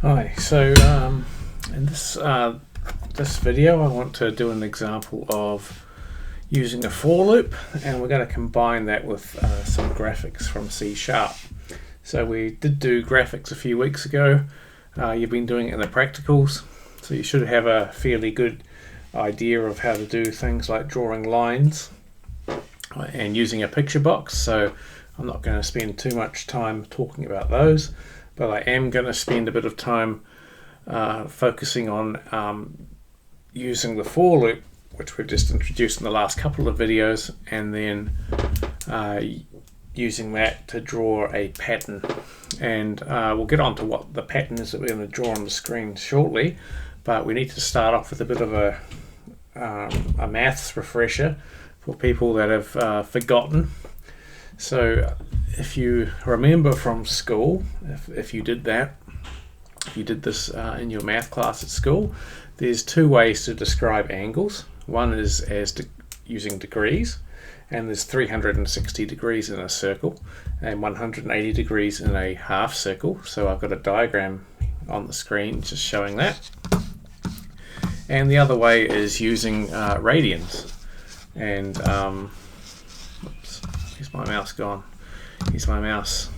Hi, so in this video I want to do an example of using a for loop, and we're going to combine that with some graphics from C#. So we did do graphics a few weeks ago. You've been doing it in the practicals, so you should have a fairly good idea of how to do things like drawing lines and using a picture box. So I'm not going to spend too much time talking about those, but I am going to spend a bit of time focusing on using the for loop, which we've just introduced in the last couple of videos, and then using that to draw a pattern. And we'll get on to what the pattern is that we're going to draw on the screen shortly, but we need to start off with a bit of a maths refresher for people that have forgotten. So if you remember from school, if you did that, if you did this in your math class at school, there's two ways to describe angles. One is using degrees, and there's 360 degrees in a circle and 180 degrees in a half circle. So I've got a diagram on the screen just showing that. And the other way is using radians. And oops, here's my mouse gone. Here's my mouse.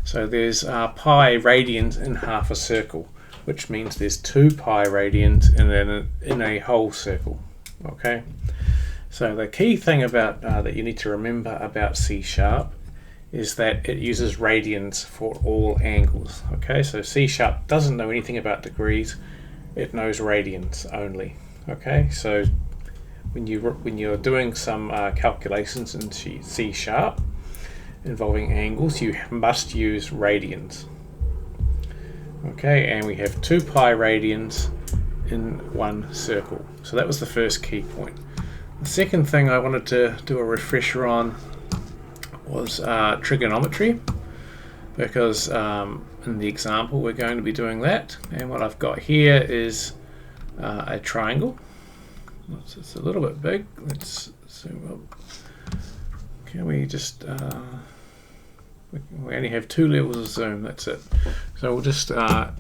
So there's pi radians in half a circle, which means there's 2 pi radians in a whole circle. Okay. So the key thing about that you need to remember about C# is that it uses radians for all angles. Okay. So C# doesn't know anything about degrees; it knows radians only. Okay. So when you're doing some calculations in C# involving angles, you must use radians. Okay, and we have 2 pi radians in one circle. So that was the first key point. The second thing I wanted to do a refresher on was trigonometry, because in the example we're going to be doing that. And what I've got here is a triangle. It's a little bit big. Let's zoom up. Can we just we only have 2 levels of zoom, that's it. So we'll just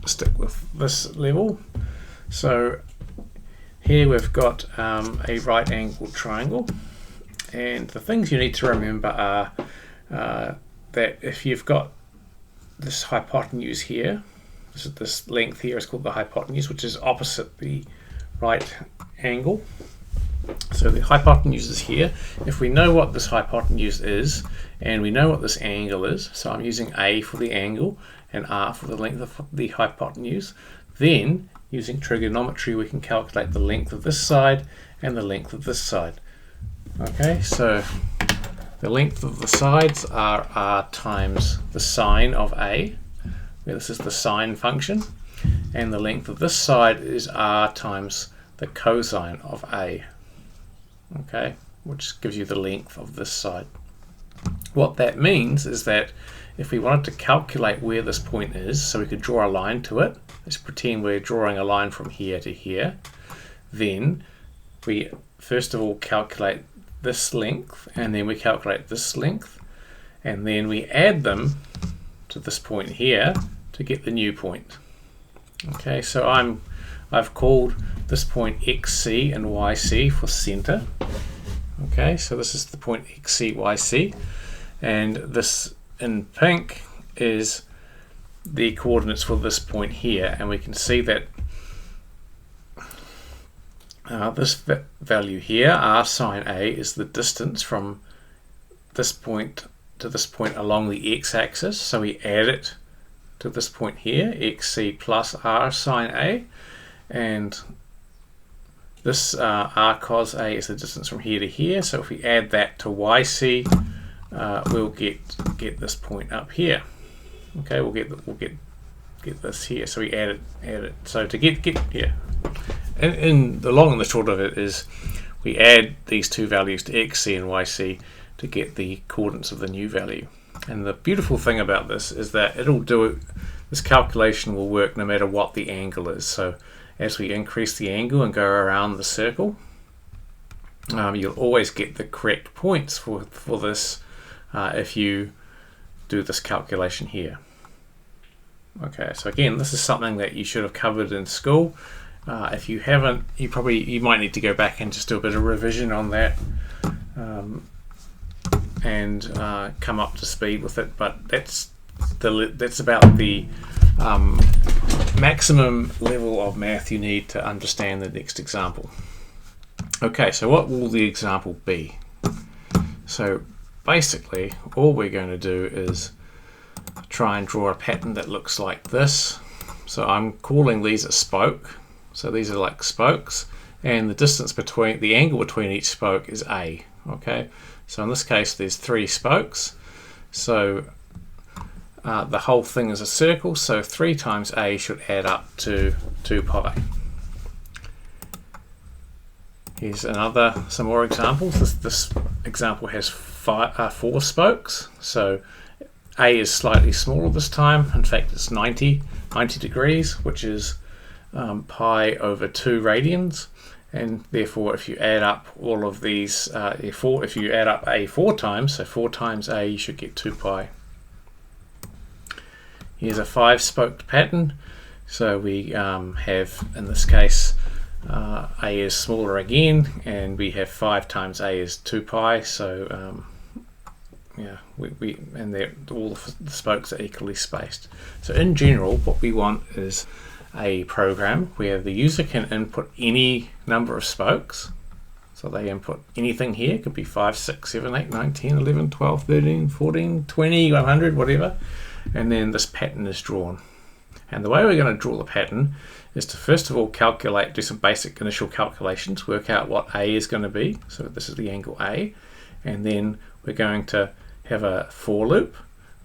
stick with this level. So here we've got a right angled triangle, and the things you need to remember are that if you've got this hypotenuse here, this length here is called the hypotenuse, which is opposite the right angle. So the hypotenuse is here. If we know what this hypotenuse is, and we know what this angle is, so I'm using A for the angle and R for the length of the hypotenuse, then using trigonometry we can calculate the length of this side and the length of this side. Okay, so the length of the sides are R times the sine of A, where this is the sine function, and the length of this side is R times the cosine of A. Okay, which gives you the length of this side. What that means is that if we wanted to calculate where this point is, so we could draw a line to it, let's pretend we're drawing a line from here to here, then we first of all calculate this length, and then we calculate this length, and then we add them to this point here to get the new point. Okay, so I've called this point XC and YC for center. Okay, so this is the point XC, YC, and this in pink is the coordinates for this point here, and we can see that this value here, R sine A, is the distance from this point to this point along the x-axis, so we add it to this point here, XC plus R sine A, and this R cos A is the distance from here to here, so if we add that to YC, we'll get this point up here. Okay, we'll get this here, so we add it. So to get yeah, and the long and the short of it is we add these two values to XC and YC to get the coordinates of the new value. And the beautiful thing about this is that this calculation will work no matter what the angle is. So as we increase the angle and go around the circle, you'll always get the correct points for this if you do this calculation here. Okay, so again, this is something that you should have covered in school. If you haven't, you might need to go back and just do a bit of revision on that, and come up to speed with it. But that's about the maximum level of math you need to understand the next example. Okay, so what will the example be? So basically, all we're going to do is try and draw a pattern that looks like this. So I'm calling these a spoke. So these are like spokes, and the distance between the angle between each spoke is A. Okay, so in this case there's 3 spokes, so the whole thing is a circle, so 3 times A should add up to 2 pi. Here's some more examples. This example has 4 spokes, so A is slightly smaller this time. In fact, it's 90 degrees, which is pi over 2 radians, and therefore if you add up all of these, if you add up A 4 times, so 4 times A, you should get 2 pi. Here's a 5-spoked pattern, so we have, in this case, A is smaller again, and we have 5 times A is 2 pi, so yeah, all the spokes are equally spaced. So in general, what we want is a program where the user can input any number of spokes. So they input anything here, it could be 5, 6, 7, 8, 9, 10, 11, 12, 13, 14, 20, 100, whatever. And then this pattern is drawn. And the way we're going to draw the pattern is to first of all do some basic initial calculations, work out what A is going to be. So this is the angle A. And then we're going to have a for loop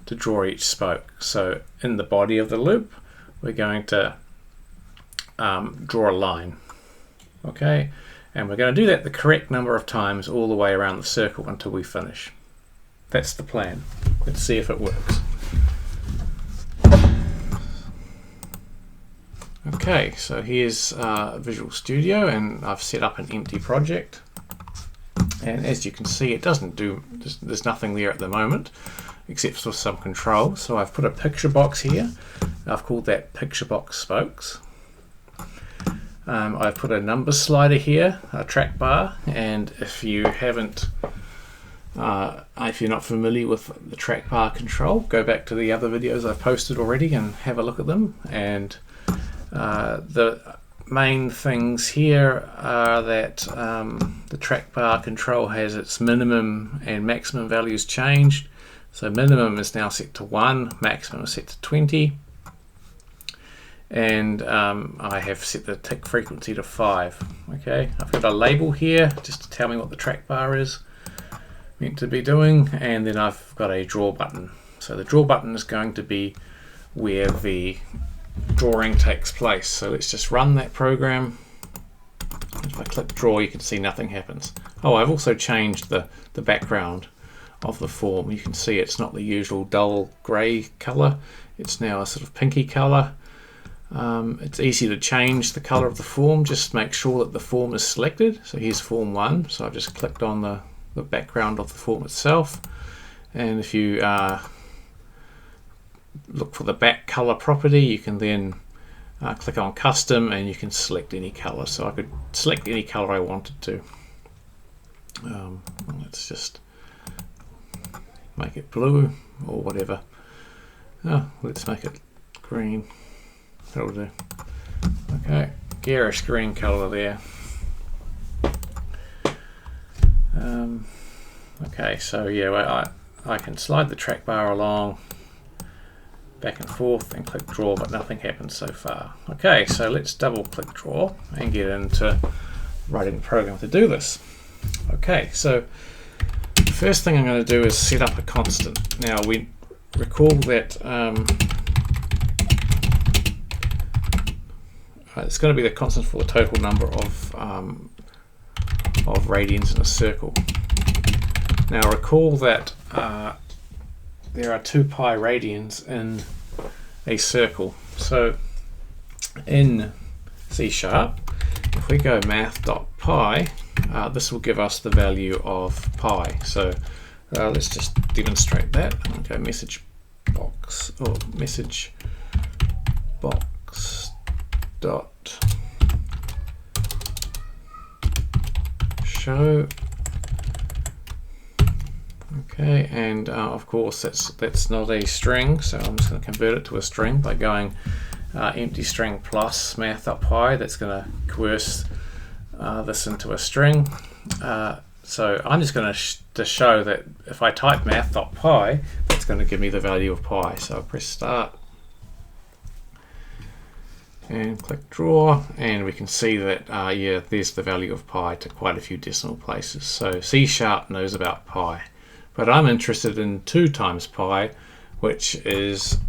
to draw each spoke. So in the body of the loop, we're going to draw a line. Okay, and we're going to do that the correct number of times all the way around the circle until we finish. That's the plan. Let's see if it works. Okay, so here's Visual Studio, and I've set up an empty project, and as you can see, it doesn't do, there's nothing there at the moment except for some control. So I've put a picture box here. I've called that picture box spokes. I've put a number slider here, a track bar, and if you haven't, if you're not familiar with the track bar control, go back to the other videos I've posted already and have a look at them. And the main things here are that the track bar control has its minimum and maximum values changed. So minimum is now set to 1, maximum is set to 20. And I have set the tick frequency to 5. Okay, I've got a label here just to tell me what the track bar is meant to be doing, and then I've got a draw button. So the draw button is going to be where the drawing takes place. So let's just run that program. If I click draw, you can see nothing happens. Oh, I've also changed the background of the form. You can see it's not the usual dull grey colour, it's now a sort of pinky colour. It's easy to change the colour of the form, just make sure that the form is selected. So here's form 1, so I've just clicked on the background of the form itself, and if you look for the back colour property, you can then click on custom and you can select any colour. So I could select any colour I wanted to. Let's just make it blue or whatever. Let's make it green. That'll do. Okay, garish green colour there. Okay, so yeah, I can slide the track bar along back and forth and click draw, but nothing happens so far. Okay, so let's double click draw and get into writing the program to do this. Okay, so the first thing I'm going to do is set up a constant. Now we recall that it's going to be the constant for the total number of radians in a circle. Now recall that there are 2 pi radians in a circle. So in C#, if we go math.pi, this will give us the value of pi. So let's just demonstrate that. I'll go message box or message box dot show. Okay, and of course that's not a string, so I'm just going to convert it to a string by going empty string plus math.py. That's going to coerce this into a string. So I'm just going to show that if I type math.py, that's going to give me the value of pi. So I'll press start and click draw, and we can see that yeah, there's the value of pi to quite a few decimal places. So C# knows about pi, but I'm interested in 2 times pi, which is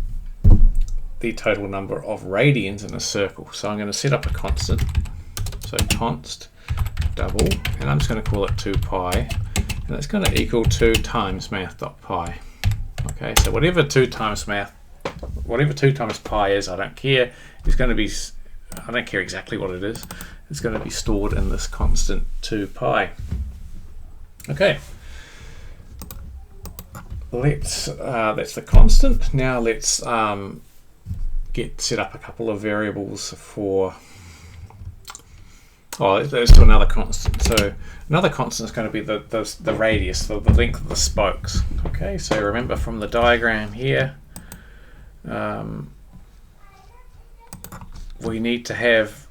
the total number of radians in a circle. So I'm going to set up a constant, so const double, and I'm just going to call it 2 pi, and it's going to equal 2 times math.py. Okay, so whatever 2 times pi is, I don't care. It's going to be, I don't care exactly what it is. It's going to be stored in this constant 2 pi. Okay, that's the constant. Now let's set up a couple of variables for. Oh, let's do another constant. So another constant is going to be the radius, the length of the spokes. Okay, so remember from the diagram here, we need to have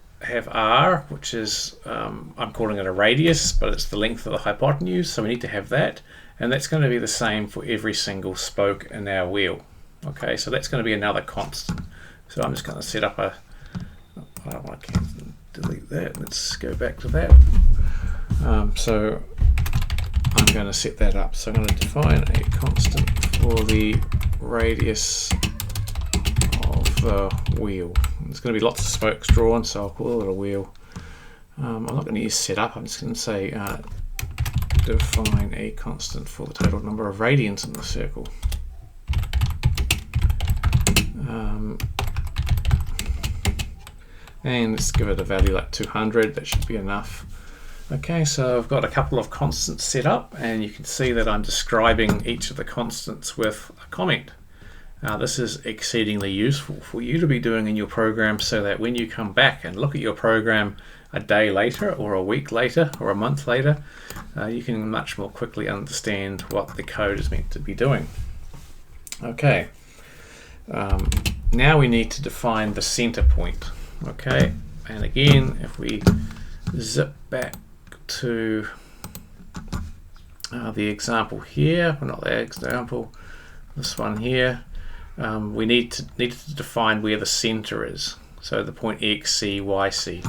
r, which is, I'm calling it a radius, but it's the length of the hypotenuse, so we need to have that, and that's going to be the same for every single spoke in our wheel. Okay, so that's going to be another constant. So I'm just going to set up a, I don't want to delete that, let's go back to that. So I'm going to set that up. So I'm going to define a constant for the radius of the wheel. There's going to be lots of spokes drawn, so I'll call it a wheel. I'm not going to use setup, I'm just going to say define a constant for the total number of radians in the circle. And let's give it a value like 200, that should be enough. Okay, so I've got a couple of constants set up, and you can see that I'm describing each of the constants with a comment. This is exceedingly useful for you to be doing in your program, so that when you come back and look at your program a day later or a week later or a month later, you can much more quickly understand what the code is meant to be doing. Okay, now we need to define the center point. Okay, and again, if we zip back to the example here, well, not the example, this one here, we need to define where the center is. So the point X, C, Y, C.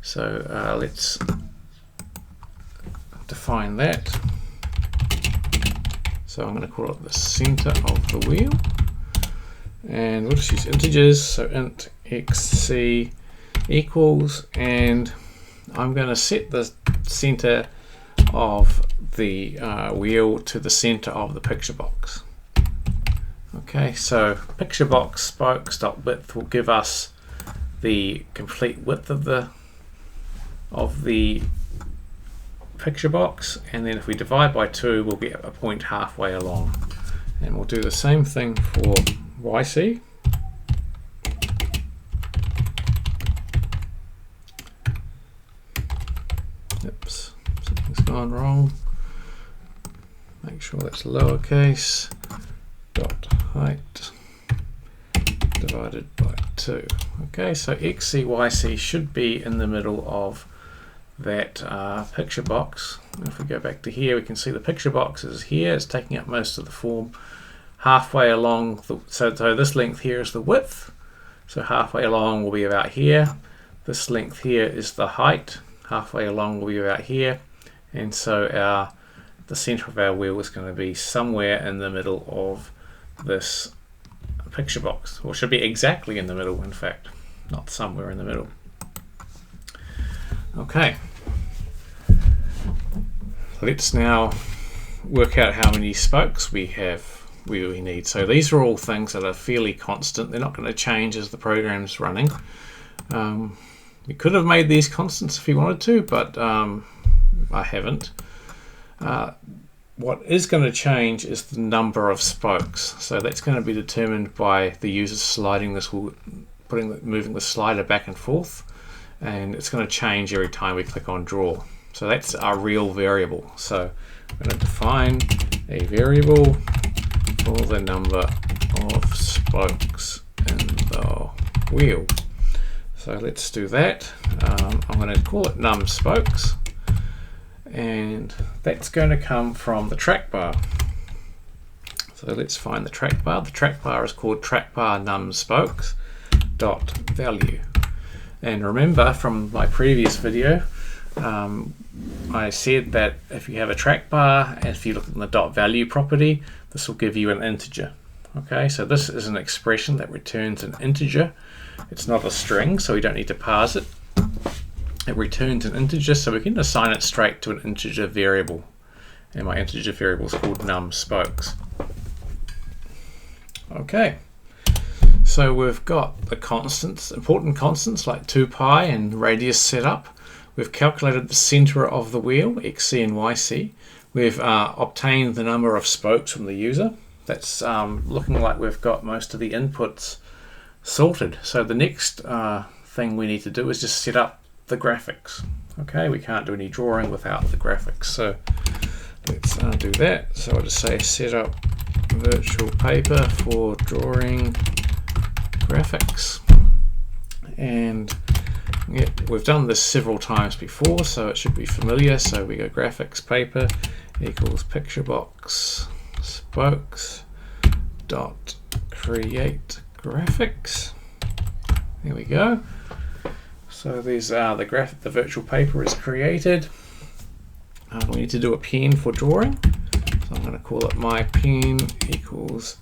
So let's define that. So I'm going to call it the center of the wheel, and we'll just use integers. So int xc equals, and I'm going to set the center of the wheel to the center of the picture box. Okay, so picture box spokes.width will give us the complete width of the picture box, and then if we divide by 2, we'll get a point halfway along. And we'll do the same thing for YC. Oops, something's gone wrong. Make sure that's lowercase. Dot height divided by 2. Okay, so XCYC should be in the middle of that picture box. If we go back to here, we can see the picture box is here. It's taking up most of the form. Halfway along, so this length here is the width. So halfway along will be about here. This length here is the height. Halfway along will be about here. And so the center of our wheel is going to be somewhere in the middle of this picture box, or should be exactly in the middle, in fact, not somewhere in the middle. Okay, let's now work out how many spokes we need. So these are all things that are fairly constant. They're not going to change as the program's running. We could have made these constants if we wanted to, but I haven't. What is going to change is the number of spokes. So that's going to be determined by the user sliding this moving the slider back and forth, and it's going to change every time we click on draw. So that's our real variable. So I'm going to define a variable for the number of spokes in the wheel. So let's do that. I'm going to call it num spokes, and that's going to come from the track bar. So let's find the track bar. The track bar is called trackbar num spokes dot value. And remember from my previous video, I said that if you have a track bar, and if you look at the dot value property, this will give you an integer. Okay, so this is an expression that returns an integer. It's not a string, so we don't need to parse it. It returns an integer, so we can assign it straight to an integer variable. And my integer variable is called num spokes. Okay, so we've got the constants, important constants like 2pi and radius set up. We've calculated the center of the wheel, xc and yc. We've obtained the number of spokes from the user. That's looking like we've got most of the inputs sorted. So the next thing we need to do is just set up the graphics. Okay, we can't do any drawing without the graphics. So let's do that. So I'll just say set up virtual paper for drawing graphics. And yeah, we've done this several times before, so it should be familiar. So we go graphics paper equals picture box spokes dot create graphics. There we go. So these are the virtual paper is created. We need to do a pen for drawing. So I'm going to call it my pen equals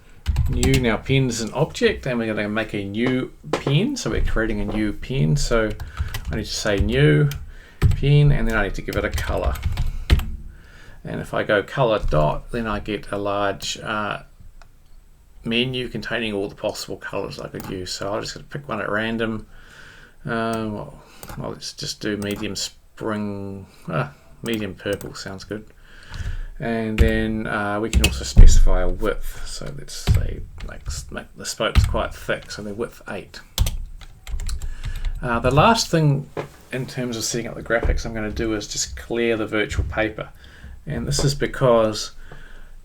new. Now pen is an object, and we're going to make a new pen. So we're creating a new pen. So I need to say new pen, and then I need to give it a color. And if I go color dot, then I get a large menu containing all the possible colors I could use. So I'm just going to pick one at random. Well, let's just do medium spring. Medium purple sounds good. And then we can also specify a width. So let's say make the spokes quite thick, so they're width 8. The last thing in terms of setting up the graphics I'm going to do is just clear the virtual paper. And this is because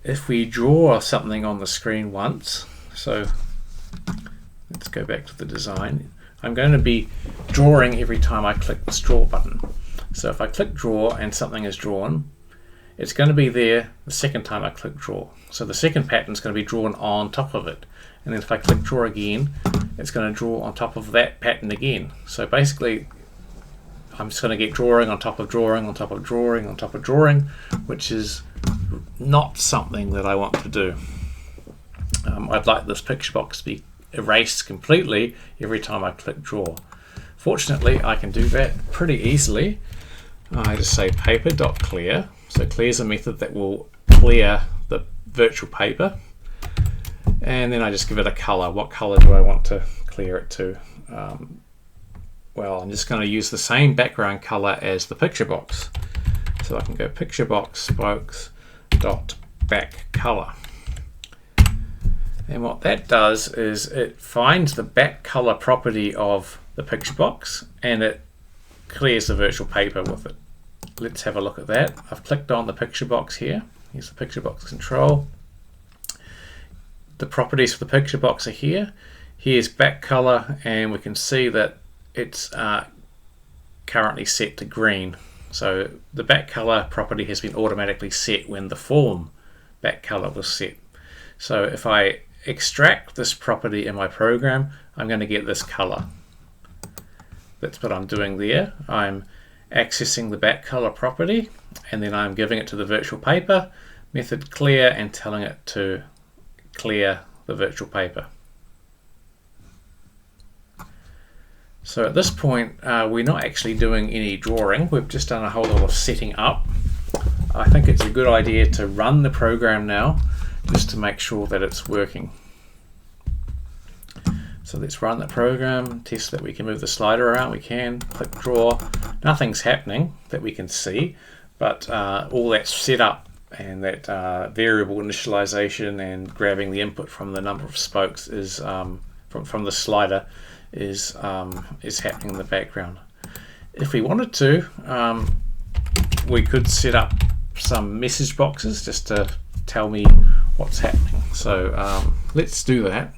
if we draw something on the screen once, so let's go back to the design, I'm going to be drawing every time I click this draw button. So if I click draw and something is drawn, it's going to be there the second time I click draw. So the second pattern is going to be drawn on top of it. And then if I click draw again, it's going to draw on top of that pattern again. So basically, I'm just going to get drawing on top of drawing on top of drawing on top of drawing, which is not something that I want to do. I'd like this picture box to be erased completely every time I click draw. Fortunately, I can do that pretty easily. I just say paper.clear. So clear is a method that will clear the virtual paper. And then I just give it a color. What color do I want to clear it to? Well, I'm just going to use the same background color as the picture box. So I can go picture box spokes dot back color. And what that does is it finds the back color property of the picture box and it clears the virtual paper with it. Let's have a look at that. I've clicked on the picture box here. Here's the picture box control. The properties for the picture box are here. Here's back color, and we can see that it's currently set to green. So the back color property has been automatically set when the form back color was set. So if I extract this property in my program, I'm going to get this color. That's what I'm doing there. I'm accessing the back color property, and then I'm giving it to the virtual paper method clear and telling it to clear the virtual paper. So at this point, we're not actually doing any drawing. We've just done a whole lot of setting up. I think it's a good idea to run the program now, just to make sure that it's working. So let's run the program, test that we can move the slider around. We can click draw. Nothing's happening that we can see, but all that's set up, and that variable initialization and grabbing the input from the number of spokes is from the slider is happening in the background. If we wanted to, we could set up some message boxes just to tell me what's happening. So let's do that.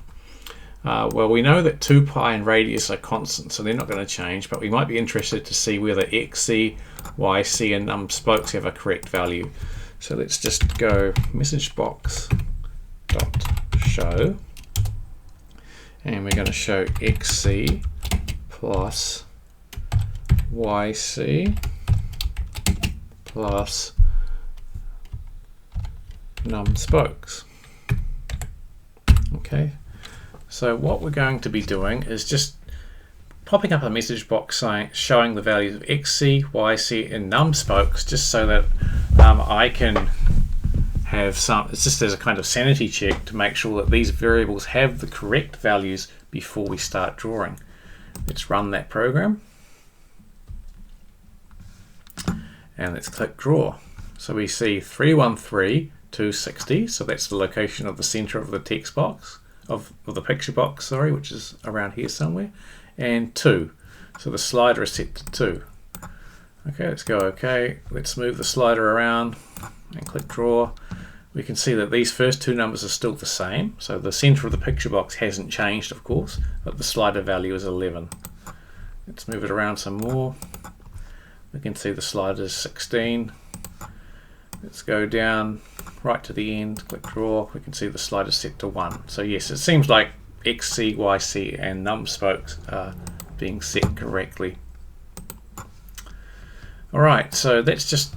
Well, we know that 2 pi and radius are constant, so they're not going to change, but we might be interested to see whether xc, yc and num spokes have a correct value. So let's just go message box dot show, and we're going to show xc plus yc plus num spokes. Okay. So what we're going to be doing is just popping up a message box showing the values of xc, yc and num spokes, just so that I can have some, it's just as a kind of sanity check to make sure that these variables have the correct values before we start drawing. Let's run that program and let's click draw. So we see 313, 260, so that's the location of the center of the text box, of the picture box, sorry, which is around here somewhere, and 2, so the slider is set to 2. Okay, let's go OK. Let's move the slider around and click draw. We can see that these first 2 numbers are still the same, so the center of the picture box hasn't changed, of course, but the slider value is 11. Let's move it around some more. We can see the slider is 16. Let's go down right to the end, click draw. We can see the slider set to 1. So yes, it seems like xc, yc and num spokes are being set correctly. Alright, so that's just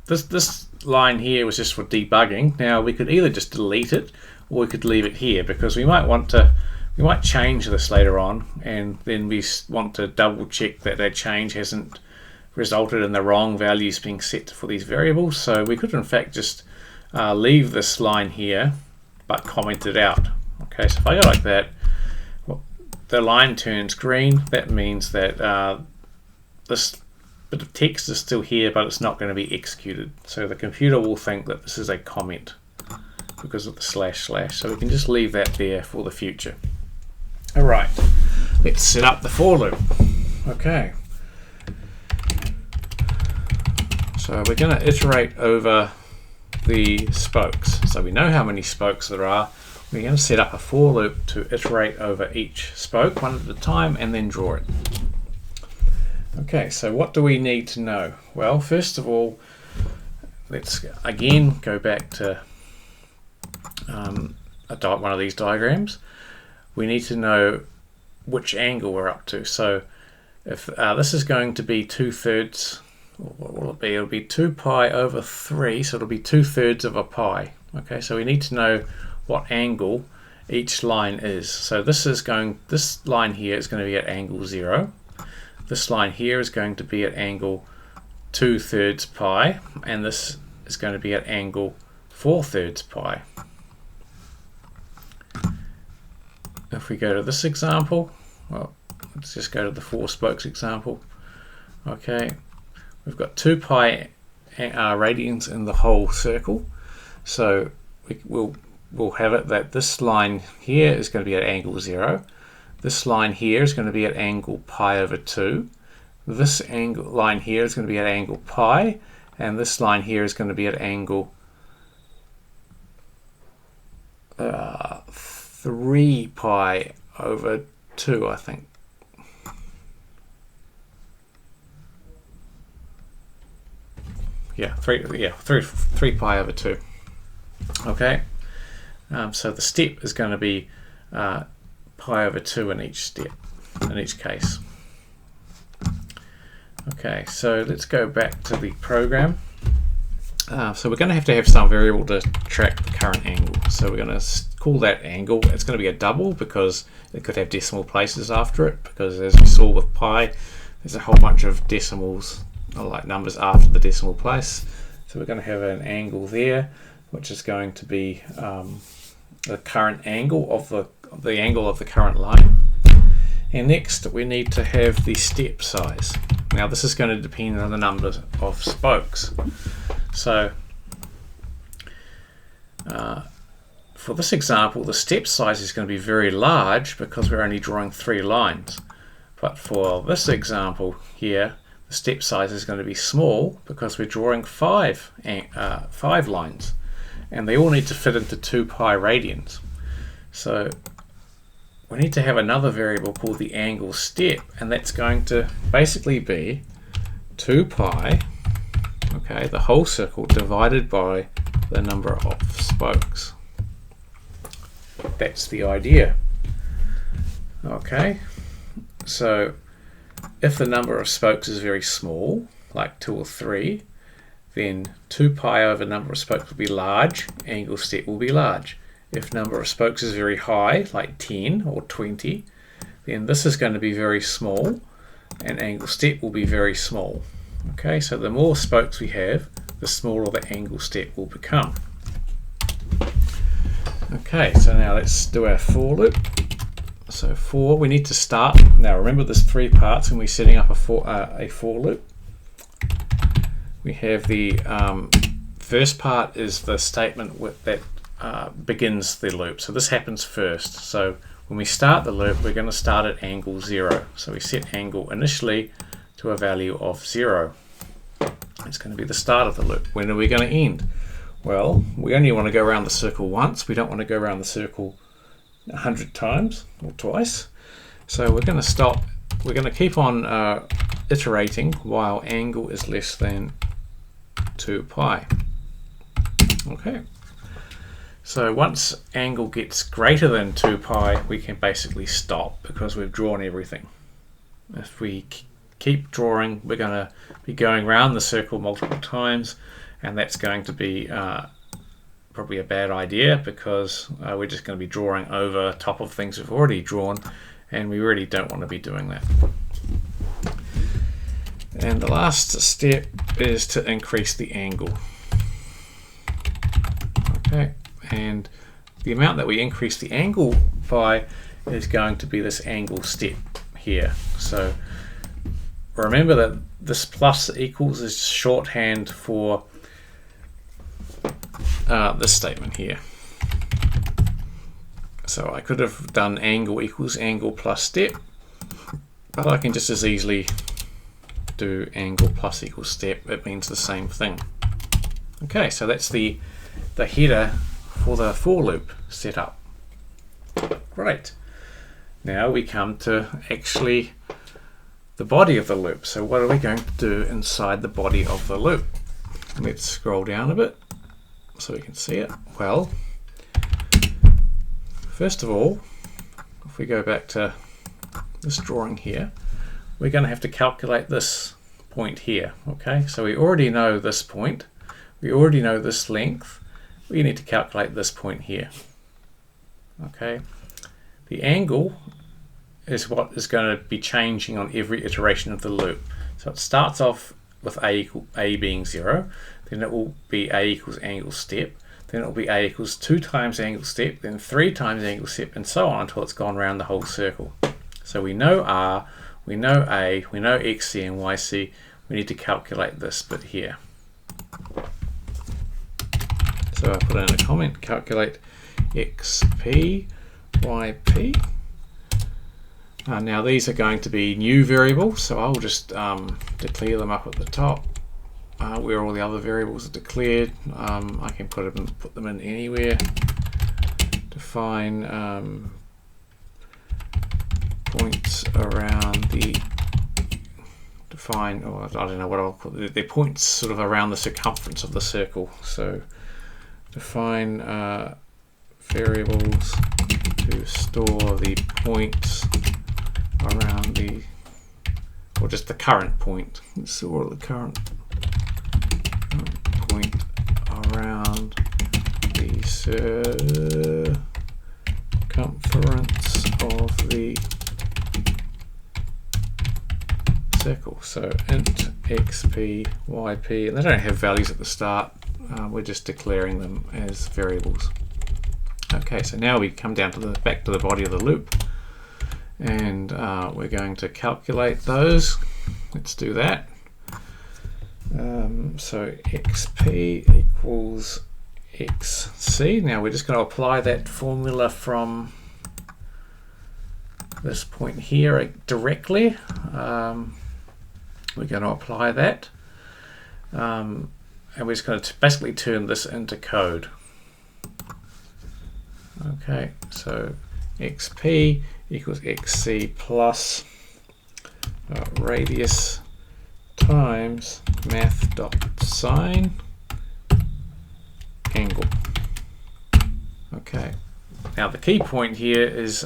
this line here was just for debugging. Now we could either just delete it or we could leave it here, because we might change this later on, and then we want to double check that that change hasn't resulted in the wrong values being set for these variables. So we could in fact just leave this line here but comment it out. Okay, so if I go like that, well, the line turns green. That means that this bit of text is still here, but it's not going to be executed. So the computer will think that this is a comment because of the // so we can just leave that there for the future. Alright, let's set up the for loop. Okay, so we're going to iterate over the spokes. So we know how many spokes there are. We're going to set up a for loop to iterate over each spoke one at a time and then draw it. Okay, so what do we need to know? Well, first of all, let's again go back to one of these diagrams. We need to know which angle we're up to. So if this is going to be 2/3, what will it be? It'll be 2 pi over 3, so it'll be 2/3 of a pi. Okay, so we need to know what angle each line is. So this line here is going to be at angle 0. This line here is going to be at angle 2/3 pi, and this is going to be at angle 4/3 pi. If we go to this example, well, let's just go to the 4 spokes example. Okay, we've got 2 pi radians in the whole circle, so we'll have it that this line here is going to be at angle 0. This line here is going to be at angle pi over 2. This line here is going to be at angle pi, and this line here is going to be at angle 3 pi over 2, I think. Yeah, 3 pi over 2. Okay, so the step is going to be pi over 2 in each step, in each case. Okay, so let's go back to the program. So we're going to have some variable to track the current angle. So we're going to call that angle. It's going to be a double because it could have decimal places after it, because as we saw with pi, there's a whole bunch of decimals, like numbers after the decimal place. So we're going to have an angle there, which is going to be the current angle of the angle of the current line. And next we need to have the step size. Now this is going to depend on the number of spokes. So for this example, the step size is going to be very large because we're only drawing 3 lines. But for this example here, the step size is going to be small because we're drawing five lines, and they all need to fit into 2 pi radians. So we need to have another variable called the angle step, and that's going to basically be 2 pi, okay, the whole circle divided by the number of spokes. That's the idea. Okay, so if the number of spokes is very small, like 2 or 3, then 2 pi over number of spokes will be large, angle step will be large. If number of spokes is very high, like 10 or 20, then this is going to be very small, and angle step will be very small. Okay, so the more spokes we have, the smaller the angle step will become. Okay, so now let's do our for loop. So for, we need to start. Now remember, there's 3 parts when we're setting up a for loop. We have the first part is the statement that begins the loop. So this happens first. So when we start the loop, we're going to start at angle 0. So we set angle initially to a value of 0. It's going to be the start of the loop. When are we going to end? Well, we only want to go around the circle once. We don't want to go around the circle 100 times or twice. So we're going to stop. We're going to keep on iterating while angle is less than 2 pi. Okay. So once angle gets greater than 2 pi, we can basically stop because we've drawn everything. If we keep drawing, we're going to be going around the circle multiple times, and that's going to be probably a bad idea because we're just going to be drawing over top of things we've already drawn, and we really don't want to be doing that. And the last step is to increase the angle. Okay, and the amount that we increase the angle by is going to be this angle step here. So remember that this plus equals is shorthand for this statement here. So I could have done angle equals angle plus step, but I can just as easily do angle plus equals step. It means the same thing. Okay, so that's the header for the for loop set up. Great. Now we come to actually the body of the loop. So what are we going to do inside the body of the loop? Let's scroll down a bit so we can see it. Well, first of all, if we go back to this drawing here, we're going to have to calculate this point here. Okay, so we already know this point, we already know this length, we need to calculate this point here. Okay, the angle is what is going to be changing on every iteration of the loop. So it starts off with a being 0, then it will be a equals angle step, then it will be a equals 2 times angle step, then 3 times angle step, and so on until it's gone around the whole circle. So we know R, we know A, we know XC and YC. We need to calculate this bit here. So I put in a comment, calculate XP, YP. Now these are going to be new variables, so I'll just declare them up at the top where all the other variables are declared. I can put them in anywhere. Define points around the I don't know what I'll call it. They're points sort of around the circumference of the circle. So define variables to store the points around the, or just the current point. Let's store the current point around the circumference of the circle. So int xp, yp, and they don't have values at the start. We're just declaring them as variables. Okay, so now we come down to back to the body of the loop, and we're going to calculate those. Let's do that. So xp equals xc. Now we're just going to apply that formula from this point here directly. We're going to apply that. And we're just going to basically turn this into code. Okay, so xp equals xc plus radius times math.sine angle. Okay, now the key point here is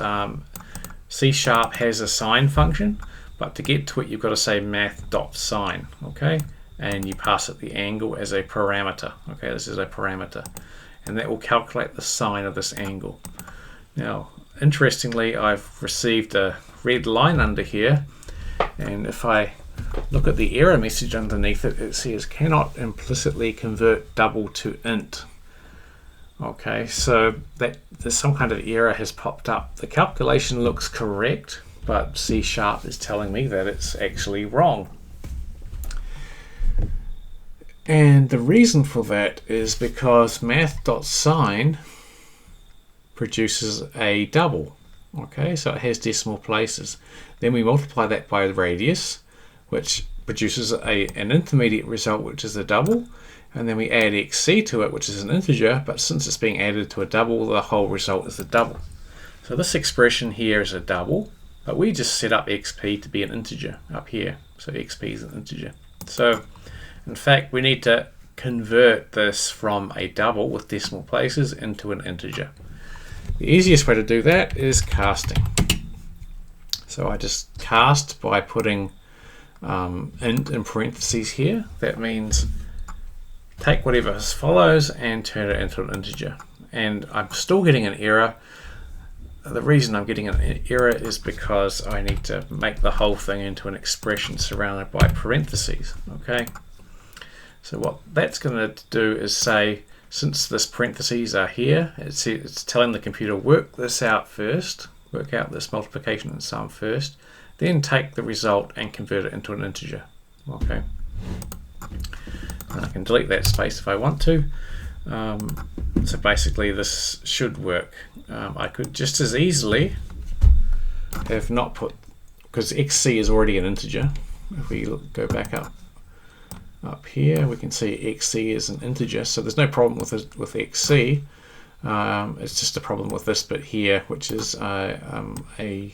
C# has a sine function, but to get to it you've got to say math.sine, okay, and you pass it the angle as a parameter. Okay, this is a parameter, and that will calculate the sine of this angle. Now interestingly, I've received a red line under here, and if I look at the error message underneath it, it says cannot implicitly convert double to int. Okay, so that there's some kind of error has popped up. The calculation looks correct, but C# is telling me that it's actually wrong. And the reason for that is because math.sine produces a double. Okay, so it has decimal places. Then we multiply that by the radius, which produces an intermediate result, which is a double, and then we add xc to it, which is an integer, but since it's being added to a double, the whole result is a double. So this expression here is a double, but we just set up xp to be an integer up here, so xp is an integer. So in fact we need to convert this from a double with decimal places into an integer. The easiest way to do that is casting. So I just cast by putting int in parentheses here. That means take whatever follows and turn it into an integer. And I'm still getting an error. The reason I'm getting an error is because I need to make the whole thing into an expression surrounded by parentheses. Okay. So what that's going to do is say, since this parentheses are here, it's telling the computer work this out first, work out this multiplication and sum first, then take the result and convert it into an integer. Okay. And I can delete that space if I want to. So basically this should work. I could just as easily have not put, because xc is already an integer. If we go back up here, we can see xc is an integer, so there's no problem with xc. It's just a problem with this bit here, which is a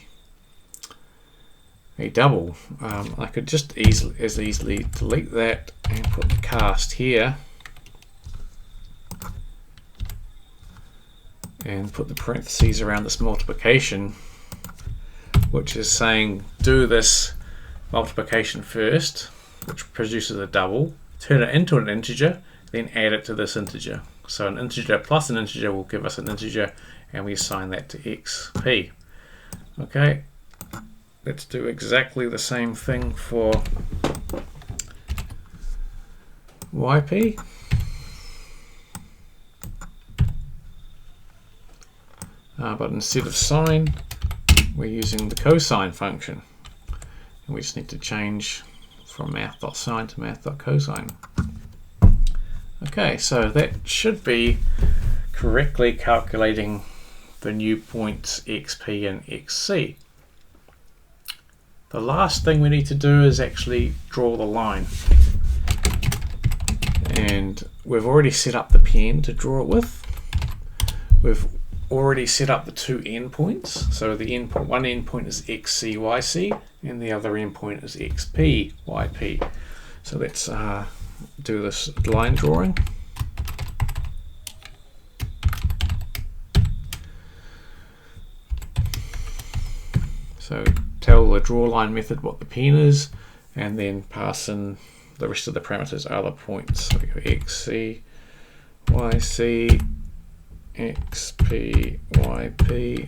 double. I could just easily delete that and put the cast here and put the parentheses around this multiplication, which is saying do this multiplication first, which produces a double, turn it into an integer, then add it to this integer. So an integer plus an integer will give us an integer, and we assign that to xp. Okay, let's do exactly the same thing for yp. But instead of sine, we're using the cosine function. And we just need to change from math.sine to math.cosine. Okay, so that should be correctly calculating the new points xp and xc. The last thing we need to do is actually draw the line. And we've already set up the pen to draw it with. We've already set up the two endpoints. So the endpoint, one endpoint is xcyc, and the other endpoint is xpyp. So let's do this line drawing. So tell the draw line method what the pen is, and then pass in the rest of the parameters are the points. So we go xc, yc, xp, yp,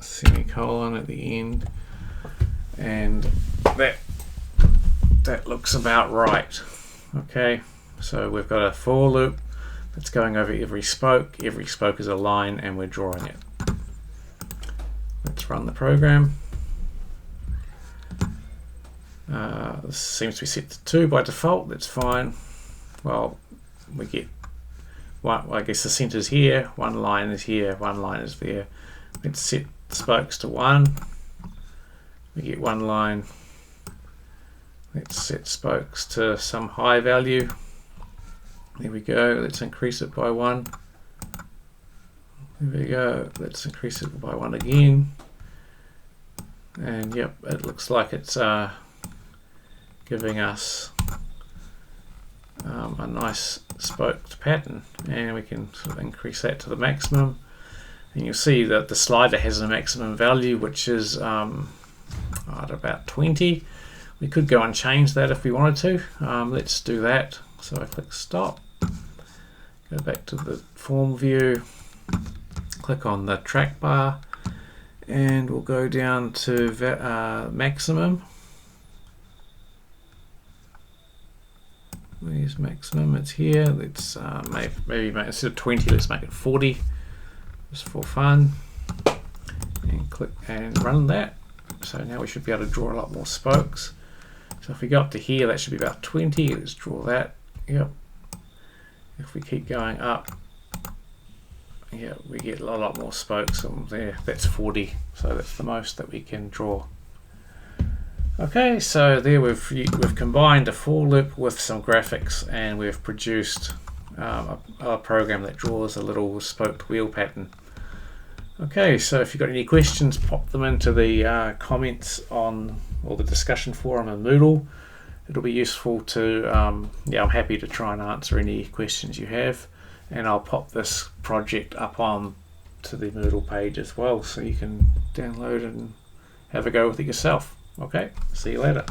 semicolon at the end, and that looks about right. Okay, so we've got a for loop that's going over every spoke. Every spoke is a line, and we're drawing it. Let's run the program. This seems to be set to 2 by default. That's fine. Well, we get one. I guess the center's here. One line is here. One line is there. Let's set the spokes to 1. We get one line. Let's set spokes to some high value. There we go. Let's increase it by 1. There we go. Let's increase it by 1 again. And yep, it looks like it's giving us a nice spoked pattern, and we can sort of increase that to the maximum. And you'll see that the slider has a maximum value, which is at about 20. We could go and change that if we wanted to. Let's do that. So I click stop, go back to the form view, click on the track bar, and we'll go down to maximum. Where's maximum? It's here. Let's maybe make, instead of 20, let's make it 40, just for fun. And click and run that. So now we should be able to draw a lot more spokes. So if we go up to here, that should be about 20. Let's draw that. Yep. If we keep going up, yeah, we get a lot more spokes from there. That's 40. So that's the most that we can draw. Okay, so there we've combined a for loop with some graphics, and we've produced a program that draws a little spoked wheel pattern. Okay, so if you've got any questions, pop them into the comments on, or the discussion forum in Moodle. It'll be useful to, yeah, I'm happy to try and answer any questions you have, and I'll pop this project up on to the Moodle page as well, so you can download and have a go with it yourself. Okay, see you later.